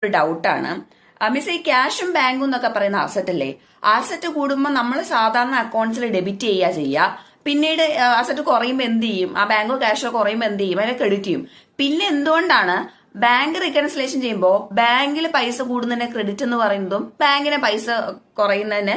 ഒരു ഡൗട്ടാണ്. മിസ്, ഈ ക്യാഷും ബാങ്കും എന്നൊക്കെ പറയുന്ന അസറ്റ് അല്ലേ? അസറ്റ് കൂടുമ്പോൾ നമ്മൾ സാധാരണ അക്കൗണ്ട്സിൽ ഡെബിറ്റ് ചെയ്യുക. പിന്നീട് അസറ്റ് കുറയുമ്പോൾ എന്ത് ചെയ്യും? ആ ബാങ്കോ ക്യാഷോ കുറയുമ്പോൾ എന്ത് ചെയ്യും? അതിനെ ക്രെഡിറ്റ് ചെയ്യും. പിന്നെ എന്തുകൊണ്ടാണ് ബാങ്ക് റീകൺസിലേഷൻ ചെയ്യുമ്പോൾ ബാങ്കിൽ പൈസ കൂടുന്നതിനെ ക്രെഡിറ്റ് എന്ന് പറയുന്നതും ബാങ്കിനെ പൈസ കുറയുന്നതിന്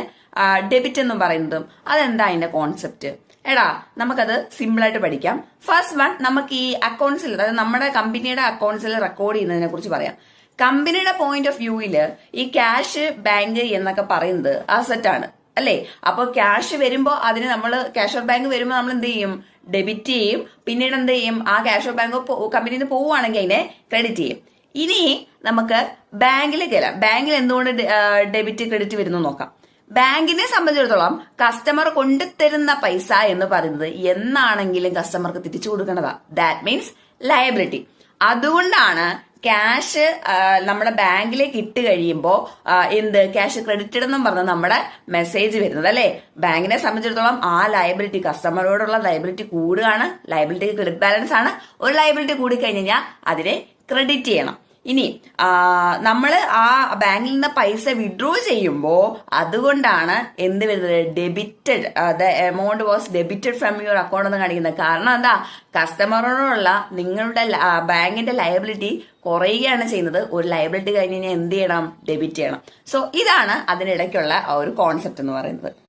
ഡെബിറ്റ് എന്നും പറയുന്നതും? അതെന്താ അതിന്റെ കോൺസെപ്റ്റ്? എടാ, നമുക്കത് സിമ്പിൾ ആയിട്ട് പഠിക്കാം. ഫസ്റ്റ് വൺ, നമുക്ക് ഈ അക്കൗണ്ട്സിൽ, അതായത് നമ്മുടെ കമ്പനിയുടെ അക്കൗണ്ട്സിൽ റെക്കോർഡ് ചെയ്യുന്നതിനെ കുറിച്ച് പറയാം. കമ്പനിയുടെ പോയിന്റ് ഓഫ് വ്യൂവില് ഈ ക്യാഷ്, ബാങ്ക് എന്നൊക്കെ പറയുന്നത് അസറ്റ് ആണ് അല്ലേ? അപ്പൊ ക്യാഷ് വരുമ്പോ അതിന് നമ്മൾ ക്യാഷ് ഓർ ബാങ്ക് വരുമ്പോ നമ്മൾ എന്ത് ചെയ്യും? ഡെബിറ്റ് ചെയ്യും. പിന്നീട് എന്ത് ചെയ്യും? ആ ക്യാഷ് ഓർ ബാങ്ക് കമ്പനിയിൽ നിന്ന് പോവുകയാണെങ്കിൽ അതിനെ ക്രെഡിറ്റ് ചെയ്യും. ഇനി നമുക്ക് ബാങ്കിലേക്ക് വരാം. ബാങ്കിൽ എന്തുകൊണ്ട് ഡെബിറ്റ് ക്രെഡിറ്റ് വരുന്നു നോക്കാം. ബാങ്കിനെ സംബന്ധിച്ചിടത്തോളം കസ്റ്റമർ കൊണ്ടുതരുന്ന പൈസ എന്ന് പറയുന്നത് എന്നാണെങ്കിലും കസ്റ്റമർക്ക് തിരിച്ചു കൊടുക്കേണ്ടതാ. That means liability. അതുകൊണ്ടാണ് ക്യാഷ് നമ്മുടെ ബാങ്കിലേക്ക് ഇട്ട് കഴിയുമ്പോൾ എന്ത് ക്യാഷ് ക്രെഡിറ്റഡ് എന്നും പറഞ്ഞ് നമ്മുടെ മെസ്സേജ് വരുന്നത് അല്ലേ? ബാങ്കിനെ സംബന്ധിച്ചിടത്തോളം ആ ലയബിലിറ്റി, കസ്റ്റമറോടുള്ള ലയബിലിറ്റി കൂടുകയാണ്. ലയബിലിറ്റി ക്രെഡിറ്റ് ബാലൻസ് ആണ്. ഒരു ലയബിലിറ്റി കൂടി കഴിഞ്ഞാൽ അതിനെ ക്രെഡിറ്റ് ചെയ്യണം. ഇനി നമ്മൾ ആ ബാങ്കിൽ നിന്ന് പൈസ വിഡ്രോ ചെയ്യുമ്പോൾ അതുകൊണ്ടാണ് എന്ത് വരുന്നത്? Debited, the amount was debited from your account എന്ന് കാണിക്കുന്നത്. കാരണം എന്താ? കസ്റ്റമറിനോടുള്ള നിങ്ങളുടെ ബാങ്കിന്റെ ലയബിലിറ്റി കുറയുകയാണ് ചെയ്യുന്നത്. ഒരു ലയബിലിറ്റി കഴിഞ്ഞ് കഴിഞ്ഞാൽ എന്ത് ചെയ്യണം? ഡെബിറ്റ് ചെയ്യണം. സോ ഇതാണ് അതിനിടയ്ക്കുള്ള ഒരു കോൺസെപ്റ്റ് എന്ന് പറയുന്നത്.